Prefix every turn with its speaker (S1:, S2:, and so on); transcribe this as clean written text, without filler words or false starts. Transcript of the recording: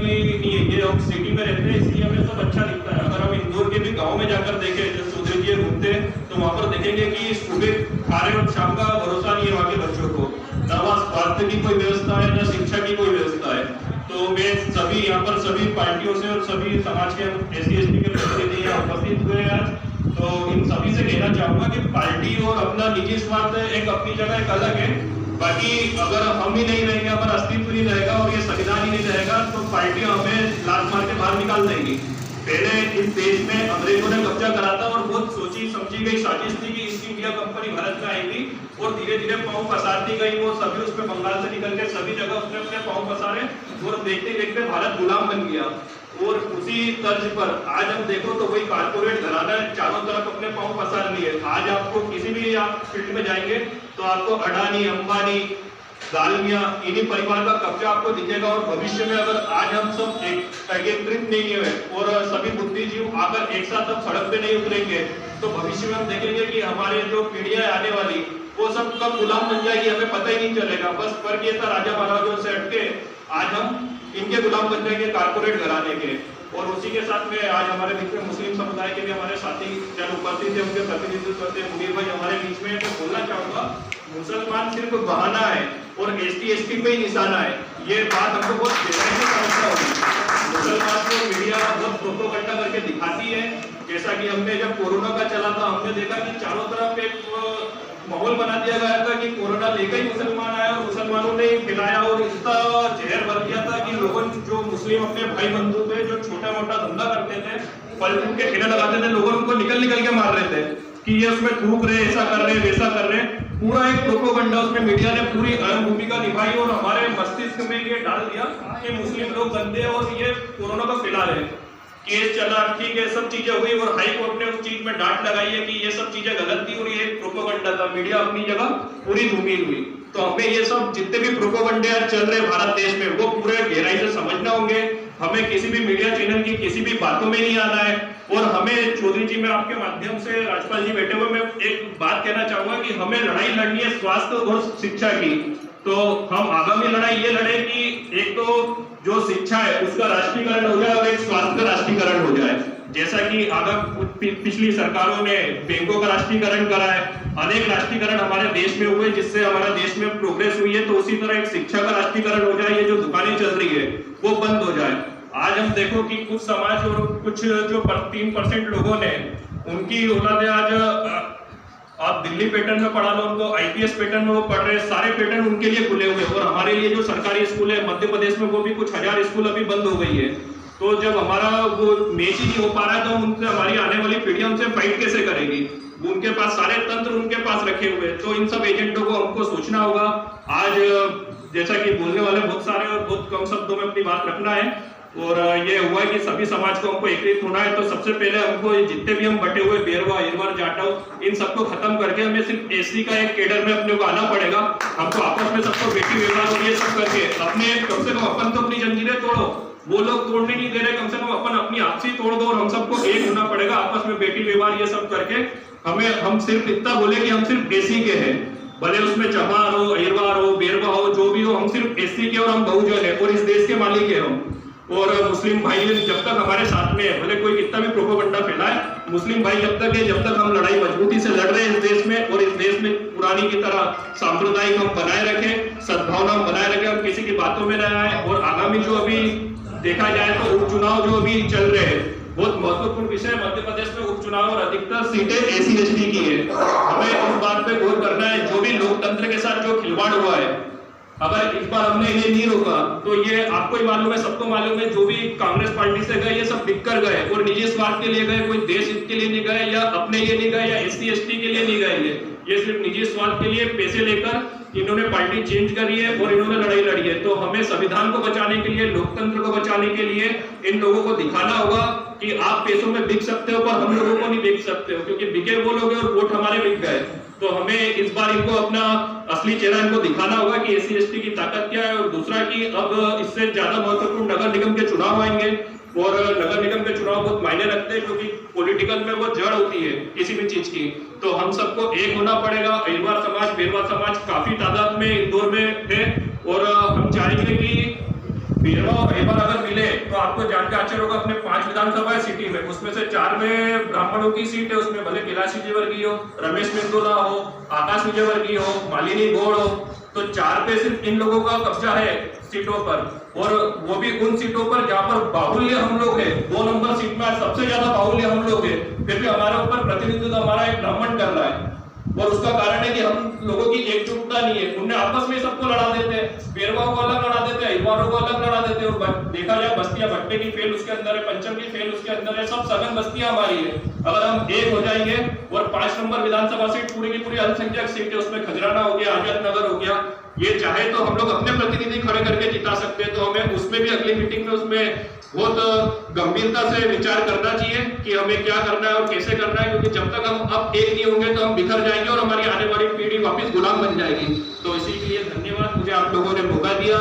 S1: भी नहीं है, ये हम सिटी में रहते हैं इसलिए हमें सब अच्छा दिखता है। अगर हम इंदौर के भी गांव में जाकर देखें, जब चौधरी जी घूमते हैं तो वहां पर देखेंगे कि सुबह खाने और शाम का भरोसा नहीं है वहाँ के बच्चों को, न वहाँ स्वास्थ्य की कोई व्यवस्था है न शिक्षा की कोई व्यवस्था है। तो मैं सभी यहाँ पर सभी पार्टियों से और सभी समाज के SC/ST के प्रतिनिधि यहाँ उपस्थित हुए हैं आज, तो इन सभी से कहना चाहूंगा कि पार्टी और अपना निजी स्वार्थ एक अपनी जगह एक अलग है, बाकी अगर हम ही नहीं रहेंगे, हमारा अस्तित्व नहीं रहेगा और ये संविधान ही नहीं रहेगा तो पार्टियां हमें लात मार के बाहर निकाल देंगी। पहले इस देश में अंग्रेजों ने कब्जा करा था और बहुत सोची समझी गई साजिश थी कि ईस्ट इंडिया कंपनी भारत में आएगी और धीरे धीरे पांव पसारती गई, वो सभी उसमें बंगाल से निकल के सभी जगह उसने अपने पांव पसारे और देखते देखते भारत गुलाम बन गया। और उसी तर्ज पर आज हम देखो तो वही कारपोरेट घराना चारों तरफ अपने पांव पसार लिए। आज आपको किसी भी आप फील्ड में जाएंगे तो आपको अडानी, अंबानी, दालमिया, इन्हीं परिवार का कब्जा आपको दिखेगा। और भविष्य में अगर आज हम सब एकत्रित नहीं हुए और सभी बुद्धिजीवी आकर एक साथ अब सड़क पे नहीं उतरेंगे तो भविष्य में हम देखेंगे कि हमारे जो पीढ़ियां आने वाली वो सब कब गुलाम बन जाएगी हमें पता ही नहीं चलेगा। बस फर्क ये था राजा महाराजों से हटके आज हम इनके गुलाम बन जाएंगे कारपोरेट घराने के। और उसी के साथ में आज हमारे बीच में मुस्लिम समुदाय के भी हमारे साथी जन उपस्थित थे, उनके प्रतिनिधित्व करते मुनीर भाई हमारे बीच में। मैं बोलना चाहूंगा मुसलमान सिर्फ बहाना है और ST/ST पे ही निशाना है, ये बात हमको बहुत गहराई से समझना होगी। मुसलमान को मीडिया बहुत प्रोपेगेंडा करके दिखाती है, जैसा कि हमने जब कोरोना का चला था हमने देखा कि चारों तरफ एक माहौल बना दिया गया था कि कोरोना लेकर ही मुसलमान आया और मुसलमानों ने खिलाया और इतना जहर भर दिया था कि लोगों जो मुस्लिम अपने भाई बंधु थे जो छोटा मोटा धंधा करते थे, फल फ्रूट के ठेले लगाते थे, लोगों उनको निकल के मार रहे थे कि ये उसमें थूक रहे, ऐसा कर रहे, वैसा कर रहे। पूरा एक प्रोपेगेंडा उसमें मीडिया ने पूरी अहम भूमिका निभाई और हमारे मस्तिष्क में ये डाल दिया कि मुस्लिम लोग गंदे और ये कोरोना को फैला रहे। केस चला, ठीक है, सब चीजें हुई और हाई कोर्ट ने उस चीज में डांट लगाई है कि ये सब चीजें गलत थी और ये प्रोपेगेंडा था। मीडिया अपनी जगह पूरी धूमिल हुई। तो हमें ये सब जितने भी प्रोपेगेंडे चल रहे भारत देश में वो पूरे गहराई से समझना होंगे। हमें किसी भी मीडिया चैनल की किसी भी बातों में नहीं आना है। और हमें चौधरी जी, मैं आपके माध्यम से राज्यपाल जी बैठे हुए मैं एक बात कहना चाहूंगा कि हमें लड़ाई लड़नी है स्वास्थ्य और शिक्षा की। तो हम आगामी लड़ाई ये लड़े कि एक तो जो शिक्षा है उसका राष्ट्रीयकरण हो जाए और एक स्वास्थ्य का राष्ट्रीयकरण हो जाए। जैसा कि पिछली सरकारों ने बैंकों का राष्ट्रीयकरण करा है, अनेक राष्ट्रीयकरण हमारे देश में हुए जिससे हमारे देश में प्रोग्रेस हुई है, तो उसी तरह एक शिक्षा का राष्ट्रीयकरण हो जाए। ये जो दुकानें चल रही है वो बंद हो जाए। आज हम देखो कि कुछ समाज और कुछ जो 3% लोगों ने उनकी औलादे आज आप दिल्ली पैटर्न में पढ़ा लो, उनको IPS पैटर्न में वो पढ़ रहे, सारे पैटर्न उनके लिए खुले हुए और हमारे लिए जो सरकारी स्कूल है मध्य प्रदेश में वो भी कुछ हजार स्कूल अभी बंद हो गई है। तो जब हमारा वो मैच ही नहीं हो पा रहा है तो उनसे हमारी आने वाली पीढ़ियां उनसे फाइट कैसे करेगी? उनके पास सारे तंत्र उनके पास रखे हुए। तो इन सब एजेंटों को हमको सोचना होगा। आज जैसा कि बोलने वाले बहुत सारे और बहुत कम शब्दों में अपनी बात रखना है और ये हुआ है कि सभी समाज को हमको एकत्रित होना है। तो सबसे पहले हमको जितने भी हम बटे हुए बेरवा, एरवर, जाटव, इन सबको खत्म करके हमें सिर्फ SC का एक कैडर में अपने को आना पड़ेगा। हमको आपस में सबको बेटी व्यवहार और ये सब करके अपने कम से कम अपन तो अपनी जंजीरें तोड़ो, वो लोग तोड़ने नहीं दे रहे, कम से कम अपन अपनी आपसी तोड़ दो और हम सबको एक होना पड़ेगा आपस में बेटी व्यवहार ये सब करके। हम सिर्फ इतना बोले कि हम सिर्फ SC के हैं, भले उसमें चमार हो, एरवार हो, बेरवा हो, जो भी हो, हम सिर्फ SC के और हम बहुजन है और इस देश के मालिक है हम। और मुस्लिम भाई जब तक हमारे साथ में है, भले कोई कितना भी प्रोपेगेंडा फैलाए, मुस्लिम भाई जब तक है, जब तक हम लड़ाई मजबूती से लड़ रहे हैं इस देश में और इस देश में पुरानी की तरह सांप्रदायिक हम बनाए रखें, सद्भावना हम बनाए रखें, हम किसी की बातों में न आए। और आगामी जो अभी देखा जाए तो उपचुनाव जो अभी चल रहे हैं, बहुत महत्वपूर्ण विषय, मध्य प्रदेश में उपचुनाव और अधिकतर सीटें SC/ST की है। हमें इस बात पे गौर करना है, जो भी लोकतंत्र के साथ जो खिलवाड़ हुआ है, अगर इस बार हमने इन्हें नहीं रोका तो ये आपको ही मालूम है, सबको मालूम है, जो भी कांग्रेस पार्टी से गए ये सब बिक कर गए और निजी स्वार्थ के लिए गए, कोई देश हित के लिए नहीं गए या अपने लिए नहीं गए या SC/ST के लिए नहीं गए। ये सिर्फ निजी स्वार्थ के लिए पैसे लेकर इन्होंने पार्टी चेंज करी है और इन्होंने लड़ाई लड़ी है। तो हमें संविधान को बचाने के लिए, लोकतंत्र को बचाने के लिए इन लोगों को दिखाना होगा कि आप पैसों में बिक सकते हो पर हम लोगों को नहीं बिक सकते हो, क्योंकि बिके वो लोग और वोट हमारे बिक गए। तो हमें इस बार इनको अपना असली चेहरा इनको दिखाना होगा कि SC/ST की ताकत क्या है। और दूसरा कि अब इससे ज्यादा महत्वपूर्ण नगर निगम के चुनाव आएंगे और नगर निगम के चुनाव बहुत मायने रखते हैं, क्योंकि पॉलिटिकल में वो जड़ होती है किसी भी चीज की। तो हम सबको एक होना पड़ेगा। अहिरवार समाज, बेरवा समाज काफी तादाद में इंदौर में है और हम चाहेंगे कि बेरवा और अहिरवार अगर मिले तो आपको जान के आश्चर्य होगा, अपने 5 विधानसभा है सिटी में, उसमें से 4 में ब्राह्मणों की सीट है। उसमें भले कैलाश विजयवर्गीय हो, रमेश मेंदोला हो, आकाश विजयवर्गीय हो, मालिनी गौड़ हो, तो 4 पे सिर्फ इन लोगों का कब्जा है सीटों पर, और वो भी उन सीटों पर जहां पर बाहुल्य हम लोग है। 2 नंबर सीट में सबसे ज्यादा बाहुल्य हम लोग है, फिर भी हमारे ऊपर प्रतिनिधित्व हमारा एक ब्राह्मण कर रहा है। और उसका कारण है कि हम लोगों की एकजुटता नहीं है। उन्हें आपस में सबको लड़ा देते हैं, पेरवाओं को अलग लड़ा देते हैं, हिरवारों को अलग लड़ा देते हैं। और देखा जाए बस्तियां भट्टे की फेल उसके अंदर है, पंचम की फेल उसके अंदर है, सब सघन बस्तियां हमारी है। अगर हम एक हो जाएंगे और 5 नंबर विधानसभा सीट पूरी की पूरी अल्पसंख्यक सीट है, उसमें खजराना हो गया, आजाद नगर हो गया, ये चाहे तो हम लोग अपने प्रतिनिधि खड़े करके जिता सकते हैं। तो हमें उसमें भी अगली मीटिंग में उसमें बहुत गंभीरता से विचार करना चाहिए कि हमें क्या करना है और कैसे करना है, क्योंकि जब तक हम अब एक नहीं होंगे तो हम बिखर जाएंगे और हमारी आने वाली पीढ़ी वापस गुलाम बन जाएगी। तो इसी के लिए धन्यवाद, मुझे आप लोगों ने मौका दिया।